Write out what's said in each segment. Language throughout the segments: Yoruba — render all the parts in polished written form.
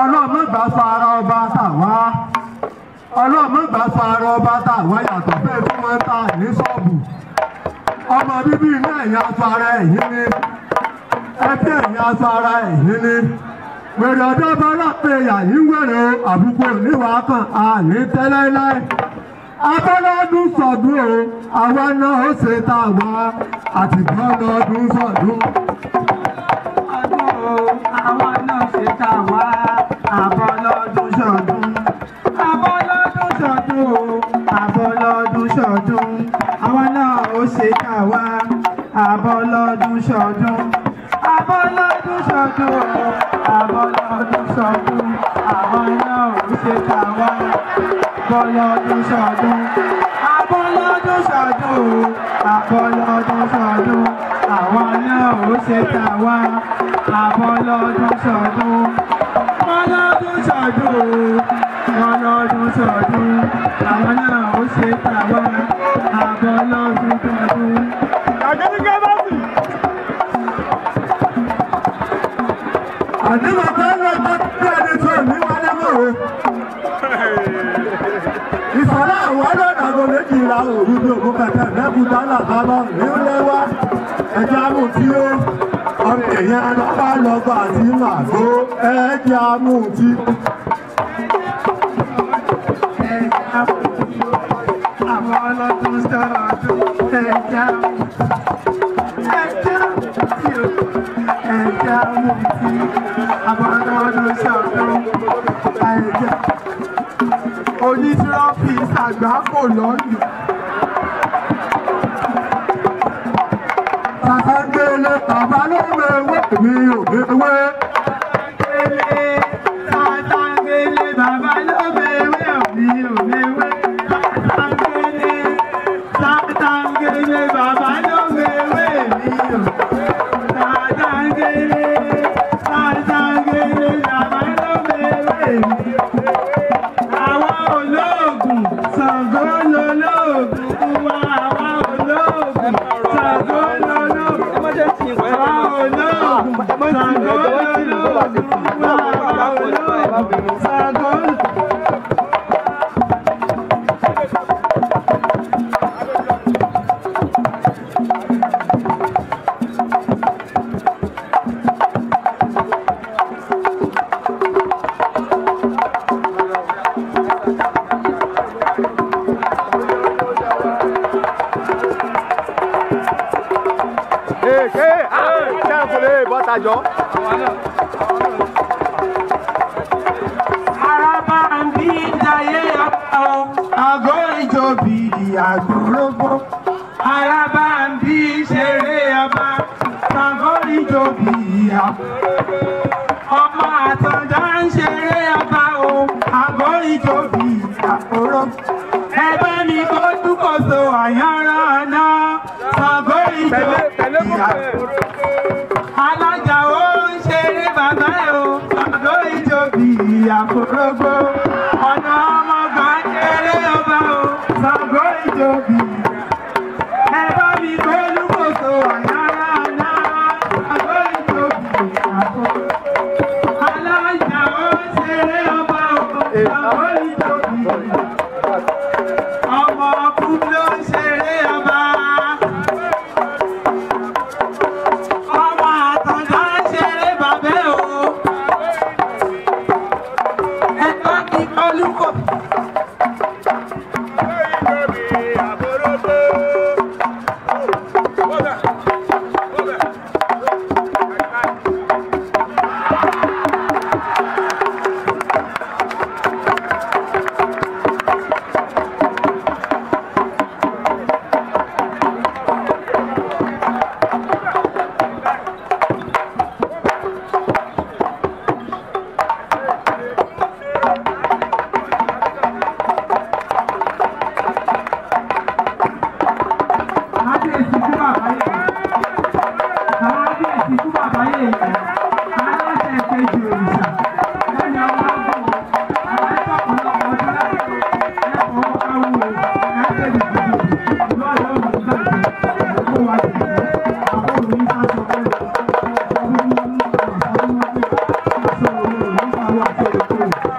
Ọlọ́mọgbà fara ọba tàwa ọlọ́mọgbà fara ọba tàwa yàtọ̀ bẹ́ẹ̀ tí wọ́n ń ta ní ṣọ́ọ̀bù ọmọ bíbí inú ẹ̀yìn aṣọ ara ẹ̀yìn ni ẹbí ẹ̀yìn aṣọ ara ẹ̀yìn ni wèrè ọ̀dọ́ bá lápẹ̀ yàyí wèrè àbúkù níwàá kan àní tẹ́lẹ́láì abọ́lọ́dún sọ̀dún o àwa náà ó ṣe tàwa àtìgbọ́n lọ́dún sọ̀dún. Àwa náà ṣe tàwa àbọ̀lọ́dún ṣọdún àbọ̀lọ́dún ṣọdún o àbọ̀lọ́dún ṣọdún àwa náà ó ṣe tàwa àbọ̀lọ́dún ṣọdún àbọ̀lọ́dún ṣọdún o àbọ̀lọ́dún ṣọdún àwa náà ó ṣe tàwa àbọ̀lọ́dún ṣọdún àbọ̀lọ́dún ṣọdún o àbọ̀lọ́dún ṣọdún àwa náà ó ṣe tàwa àbọ̀lọ́dún ṣọdún ọlọ́dún ṣọdún ọlọ́dún ṣọdún àwọn náà ó ṣe tàwa àbọ̀lọ́dún ṣọdún. àgẹ́gẹ́ bá sì. àdìmọ̀ bá ń lọ bá bí ẹni tó ní wálé mọ́rọ̀. ìfọ̀lá àwọn ọlọ́dàgbọ̀ méjìlá òru bí òkú kẹtẹ lẹ́kùtà làbábọ̀ nílẹ̀ wá ẹja mú tí ó. ọmọ èèyàn lọ́pàá lọ́gbà àti màgbó ẹ̀ẹ́dì amúntí. àwọn ọlọ́dún sọ̀rọ̀dún ẹ̀já amúntí àwọn ọlọ́dún sọ̀rọ̀dún ẹ̀já onítírọ́fì àgbákò lọ́lù. Sàtàgbélé bàbá ló mewé mi ò mewé. Sàtàgbélé bàbá ló mewé mi ò mewé. Sàtàgbélé bàbá ló mewé mi ò mewé. Sàtàgbélé bàbá ló mewé mi ò mewé. Àwọn olóògùn Ṣàngó lolóògùn wa. Àwọn olóògùn Ṣàngó Àyájọ. Araba ń bí jayé ọ̀pá o, àgọ́ ìjòbí àgbòrógbó. Araba ń bí ṣeré ọba, àgọ́ ìjòbí àgbòrógbó. Ọmọ àtọ̀dá ń ṣeré ọba o, àgọ́ ìjòbí àgbòrógbó. Ẹgbẹ́ mi kó dúkòso àyànràn náà, àgọ́ ìjòbí àgbòrógbó. Alájà ó ń ṣeré bàbá ẹ̀ o, àgọ́ ìjòbí àgbòrógbó. Ọ̀nà ọmọgbà ń ṣeré ọba o, àgọ́ ìjòbí. Ẹ bá mi kó dúkòso àyànràn náà, ikú bàbá yẹn aláṣẹ kejì òrìṣà lẹ́yìn ọmọ àgbọ̀n àwọn ẹ̀ka ọ̀pọ̀lọpọ̀ ọdún láti ẹ̀kọ́ awúwo ẹ̀ẹ́dẹ̀gbẹ̀ ìlú ọ̀yọ́ òmùgbàgbé ẹ̀kọ́ wa tẹ̀lé àwọn òní sásọ bẹ́ẹ̀ ọdún ní ọ̀sán ní aṣọ òwò nípa àwọn àtẹ̀lẹ́kọ̀ ìtọ́jú ọdún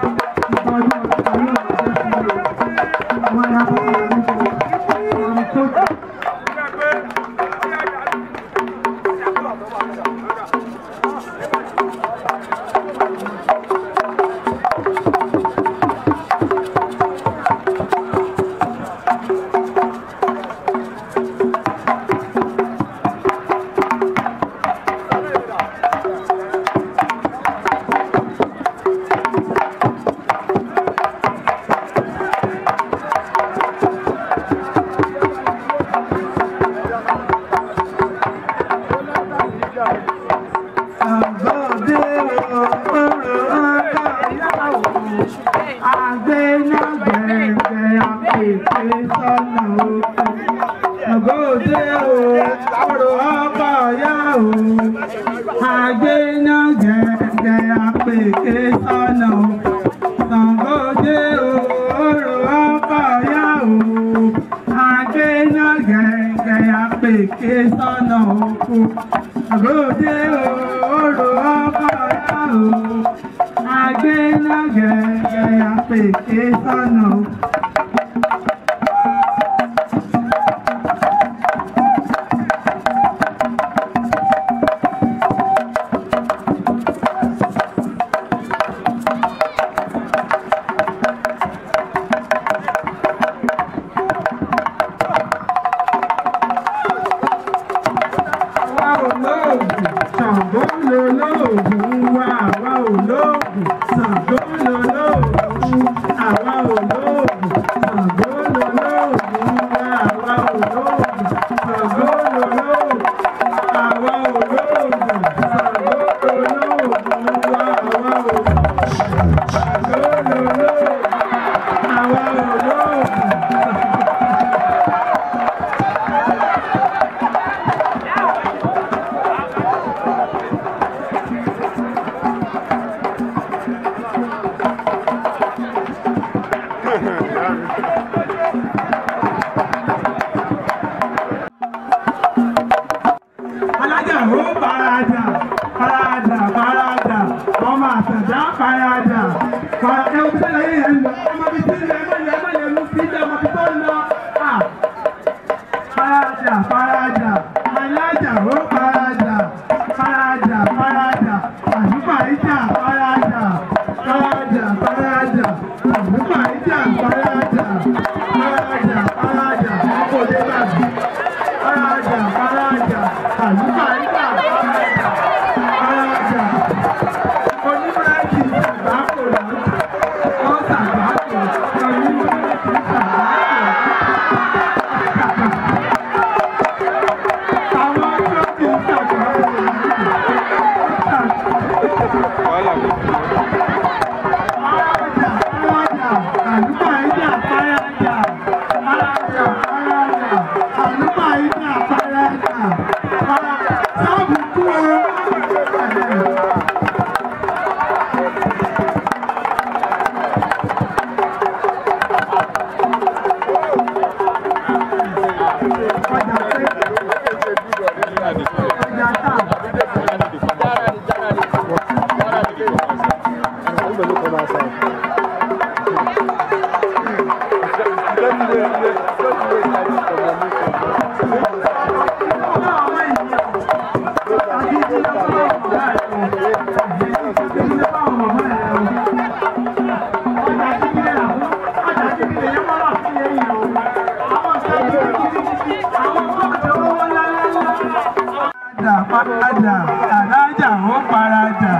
ayé ọ̀rẹ́ sí ilé àwọn ẹ̀yà parada, àlájà ó parada,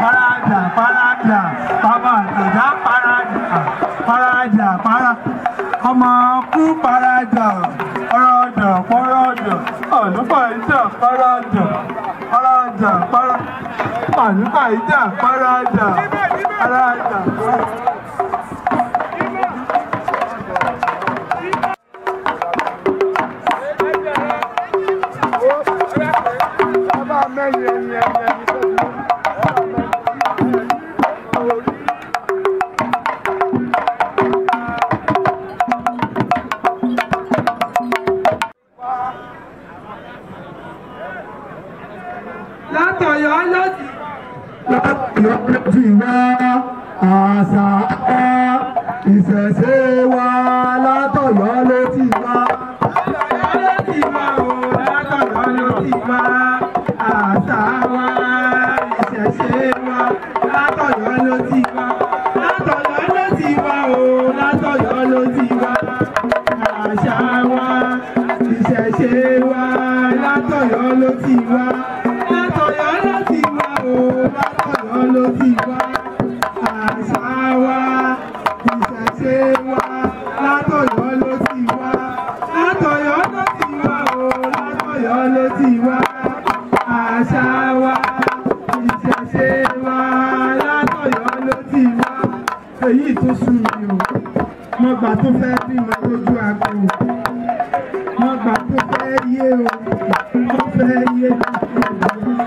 parada, parada, bàbá àtàjà parada, parada, para, ọmọ kú parada, parada, parada, àlùfà ìjà parada, parada, para, àlùfà ìjà parada, parada, parada. Látọ̀yọ́ ló ti. Látọ̀yọ́ ló ti wá àṣà ìṣẹ̀ṣe wa. Látọ̀yọ́ ló ti wá. Látọ̀yọ́ ló ti wá o. Látọ̀yọ́ ló ti wá àṣà wa ìṣẹ̀ṣe wa. Látọ̀yọ́ ló ti wá. Látọ̀yọ́ ló ti wá o. Látọ̀yọ́ ló ti wá àṣà wa ìṣẹ̀ṣe wa. Látọ̀yọ́ ló ti wá. Látọ̀yọ́ ló ti wá o. Látọ̀yọ́ ló ti wá àṣà wa ìṣẹ̀ṣe wa. Látọ̀yọ́ ló ti wá. Látọ̀yọ́ ló ti wá o. Látọ̀yọ́ ló ti wá àṣà wa ìṣẹ̀ṣe wa. Látọ̀yọ́ ló ti wá. Èyí tó sùn mí o. Mo gbà tó fẹ́ bímọ lójú agbo. Mo gbà tó fẹ́ yé o. Mo fẹ́ yé o.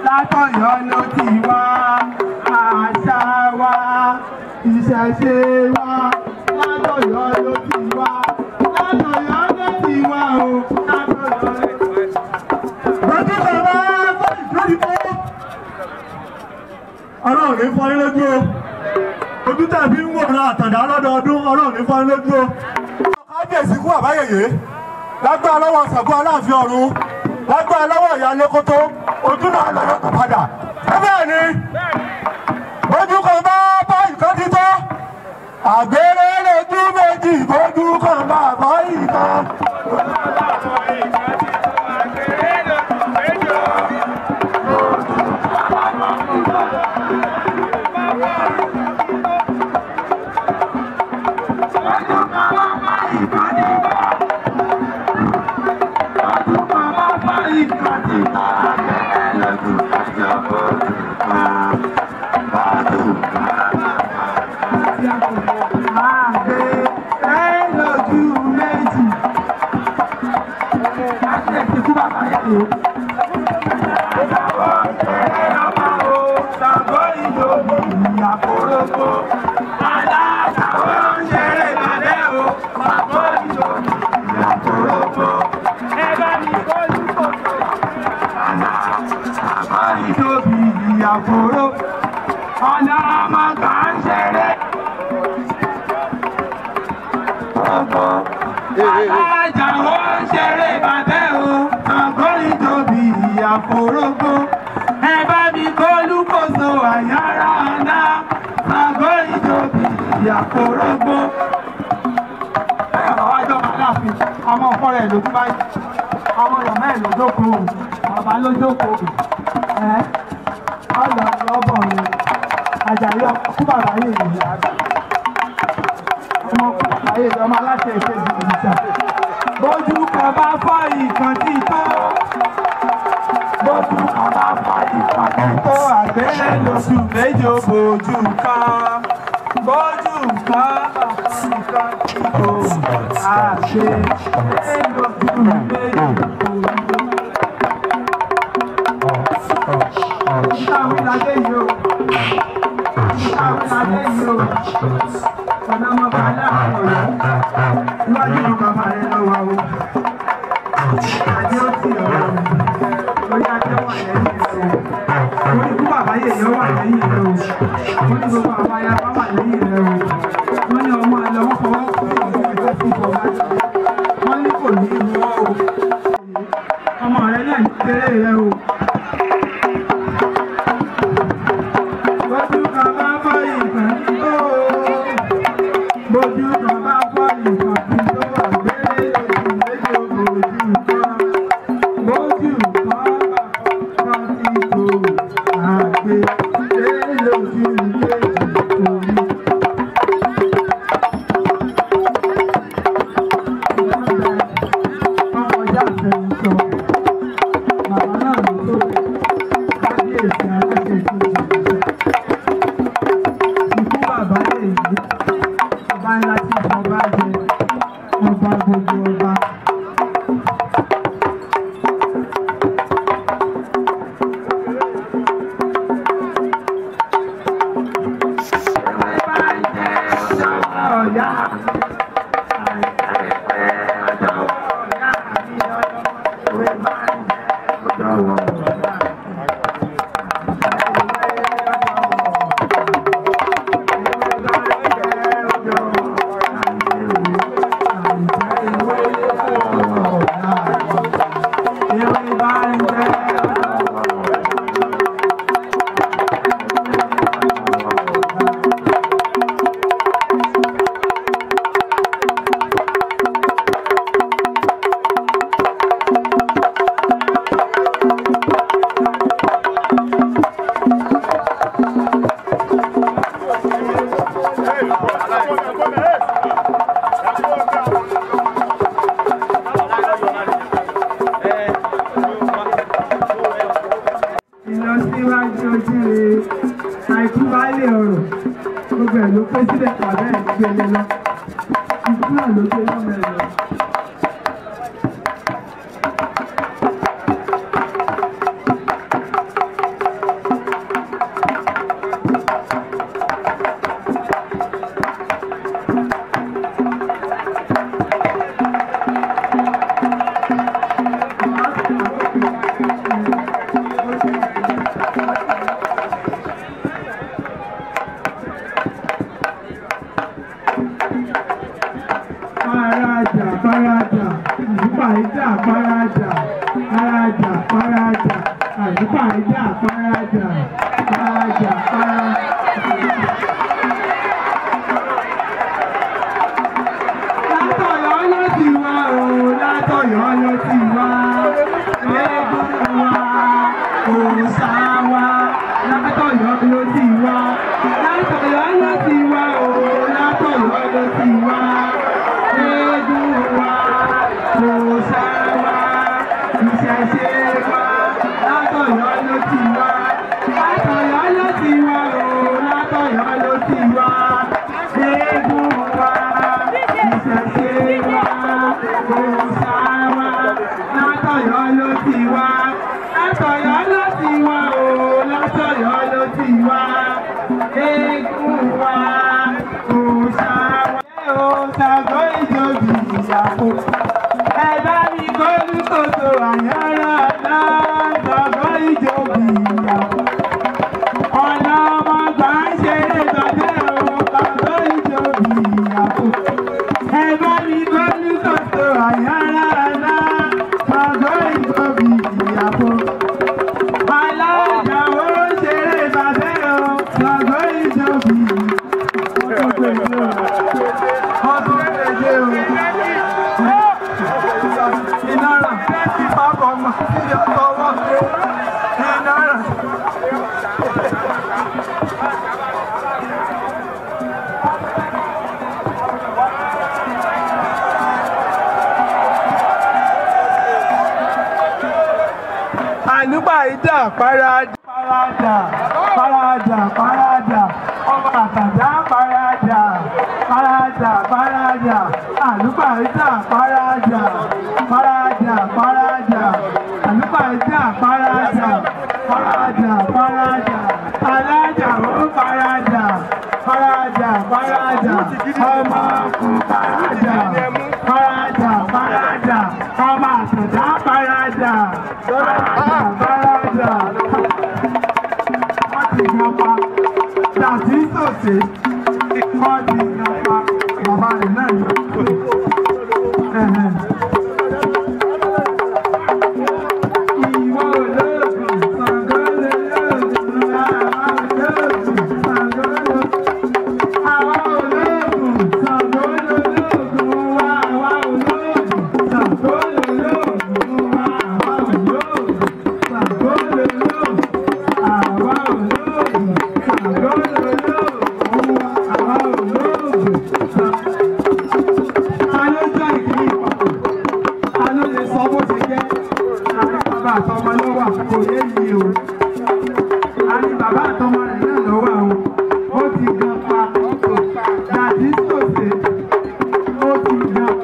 Látọ̀yọ́ ló ti wá àṣà wa ìṣẹ̀ṣe wa. Látọ̀yọ́ ló ti wá. Látọ̀yọ́ ló ti wá o. Látọ̀yọ́ ló ti wá. Bàbá bàbá lórí fọ́. Ọlọ́run ní fọ́ yín lójú o. Ojú tàbí ń wò ní àtàndá lọ́dọọdún. Ọlọ́run ní fọ́ yín lójú o. Kábíyèsí kú àbáyèyé. Lágbára lọ́wọ́ Ṣàngó Aláàfin ọ̀run. Lágbára lọ́wọ́ ìyá Lẹ́kọ́tọ́. Ojú náà lọ yọkọ̀ padà. Bẹ́ẹ̀ ni ojú kan bá bá ìkan títọ́. Àgbèrè lójú méjì ojú kan bá bá ìkan. Àforógbó ẹ bá mi kólúkòso àyàrá ọ̀nà Ṣàngó ìjòbí àforógbó. Bẹ́ẹ̀ bàbá wájọ́ Àláàfin ọmọ ọ̀fọ́ rẹ̀ ló kú báyìí ọmọ ìyàmẹ́ ẹ̀ ló jókòó bàbá ló jókòó ọ̀lọ́ lọ́bọ̀ rẹ̀ Àjàyí ọkú bàbá yìí rèé àgbà ọmọ ọkú bàbá yìí ọmọ aláṣẹ ìkejì ìjà bójú kan bá fọ́ ìkan tí tó. Bójú kan bá fọ́ ìkan tí tó àgbélé lóṣù méjì bójú kan. Bójú kan bá fọ́ ìkan tí tó àgbélé lóṣù méjì bójú kan. Ìṣàwé ládé yìí o. Ìṣàwé ládé yìí o. Ọ̀nà ọmọba aláàfin ọ̀yọ́. Iwájú ni bàbá rẹ̀ lọ́wọ́ o. Adé ó ti ọ̀rọ̀ rẹ̀. Lórí adé wà lẹ́yìn rẹ̀ o. Lórí kú bàbá yèyé wà lẹ́yìn rẹ̀ o. Wọ́n ní gbogbo àwọn ayaba wà lẹ́yìn rẹ̀ o. Wọ́n ní ọmọ ẹ̀ lọ́wọ́ fọwọ́ fún ìgbésẹ̀ tó fi bọ̀ wá. Wọ́n ní kò ní ìlú ọ́ o. Ọmọ rẹ̀ náà ní kéré rẹ̀ o. Bójú kan bá fọ́ ìgbà tó. Bójú kan bá fọ́ ìgbà tó àgbélé lójú. gbogbo ọba.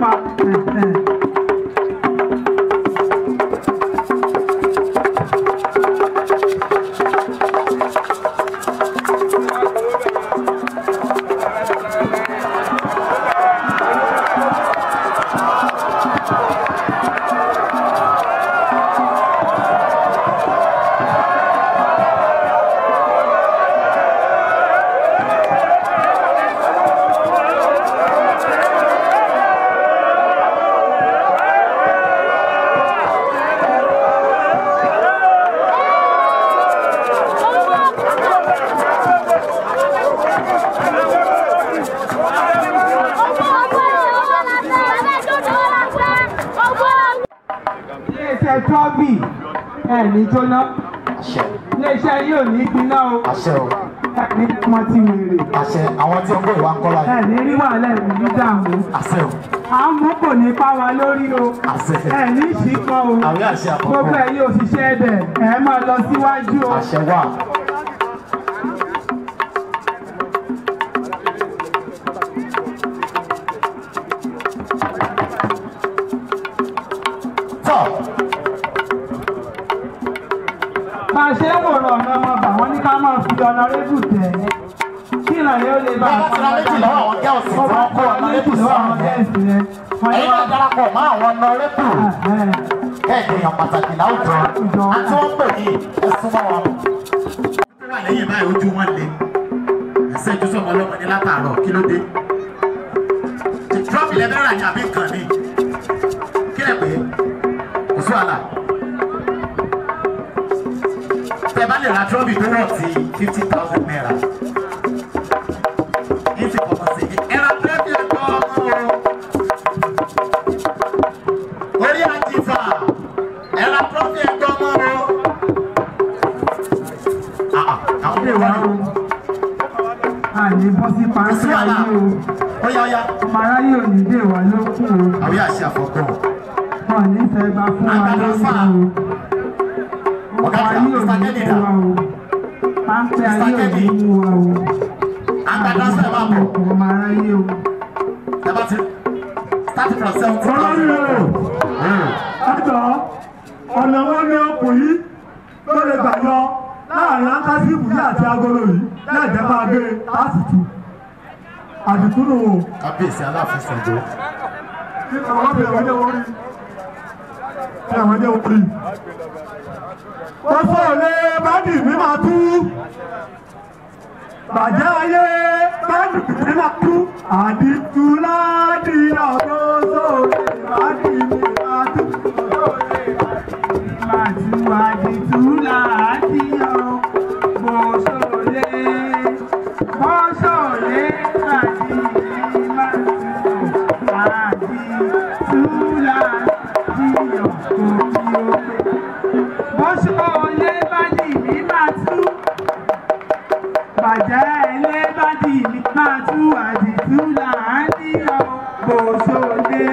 pa. iléeṣẹ́ trọ́bì ẹ̀ ní jóná iléeṣẹ́ yìí ò ní gbiná o ẹ̀ ní ọmọ tí wèrè àwọn tí ó gbé ìwà ń kọ́ láyé ẹ̀ ní rí wàhálà ẹ̀ ní dààmú àmú kò ní pa wa lórí o ẹ̀ ní ìṣíkọ́ o gbogbo ẹ̀yin òṣìṣẹ́ ẹ̀dẹ̀ ẹ̀ máa lọ síwájú o. bá a ṣe ń wòrán ọ̀nà ọmọ bà wọ́n ní ká máa fi ọ̀nàrẹ́bù tẹ̀ kí ìrànlẹ́ ó lè bá a fún méjì lọ́wọ́ àwọn gẹ́ọ̀sì tí wọ́n kó ọ̀nàrẹ́bù sí àwọn gẹ́ọ̀sì rẹ̀. ẹ̀yin náà darapọ̀ mọ́ àwọn ọ̀nàrẹ́bù kẹ́ẹ̀dẹ̀ èèyàn pàtàkì láwùjọ àti wọ́n pè ní ẹ̀sùn mọ́ wọn. tó wà lẹ́yìn báyìí ojú wọn le ẹsẹ̀ ìjọsọ̀ ọmọlọ́mọ ní látàárọ̀ kí ló dé. trọ́ọ̀bì lẹ́bẹ̀rẹ̀ àti àbí nǹkan ni kí lẹ pé kò sí wàhálà. tẹ bá lè ra trọ́ọ̀bì tó wọ̀ sí 50,000 naira. ní ti kọ̀ọ̀kan sí i ẹ̀rọ trọ́ọ̀bì ẹ̀kọ́ ọmọ orí àjìfà ẹ̀rọ trọ́ọ̀bì ẹ̀kọ́ ọmọ àwọn ilé wa o. àyè bọ́ sí parí ayé o. Ọya. ọmọ aráyé ò ní dé wà lókun o. àwọn yà ṣe àfọ̀gbọ́n. wọn ní fẹ́ gba fún wa lókun o. ọmọ ayé ò ní fún wa o. páńpẹ́ ayé ò ní mú wa o. àgbàdo sẹ́ẹ̀ máa bọ̀. ọmọ aráyé o. ẹ bá ti start from 70,000. ẹjọ́ ọ̀nà wọn ní ọkùn yìí ló lè gbà yọ láàrin ankásíìbù yìí àti agolo yìí lẹ́ẹ̀dẹ́ máa gbé lásìtú àdìkúnú o. kábíyèsí Àláàfin Ṣàngó. kí àwọn bèèrè wọ́n jẹ́ wọ́n rí kí àwọn jẹ́ wọ́n rí. ó sọ lé bádì mi máa tú bàjẹ́ ayé bádì mi máa tú àdìtú láàdì ọ̀dọ́ sóòlè bádì mi máa tú. àdìtú láàdì ọ̀ bòṣòlè bòṣòlè àdì máa tú àdìtú láàdì ọ̀ òkè òkè bòṣòlè bádì mi máa tú bàjẹ́ ilé bádì mi máa tú àdìtú láàdì ọ̀ bòṣòlè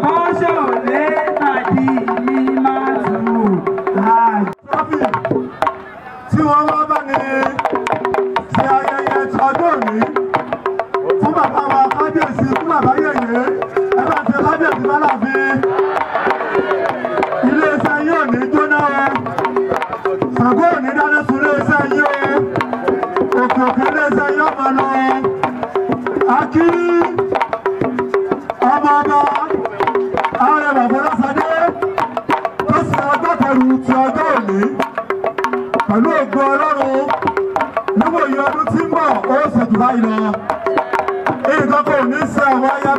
bòṣòlè bádì mi máa tú tí wọ́n wá bá ní ṣe ayẹyẹ ọjọ́ òní fún bàbá wa kábíyèsí fún bàbá yèyé ẹ bá ṣe kábíyèsí bálàfin iléeṣẹ́ yóò ní jóná o Ṣàngó ò ní dáná sun iléeṣẹ́ yìí o òkè òkè iléeṣẹ́ yóò máa lọ akí ọmọ ọba ààrẹ Babamogba tó ṣe agbátẹrù ti ọjọ́ òní pẹ̀lú ògo Ọlọ́run níwòye ọdún tí ń bọ̀ ó ṣètò báyìí lọ. nǹkan kò ní ṣe àwọn aya.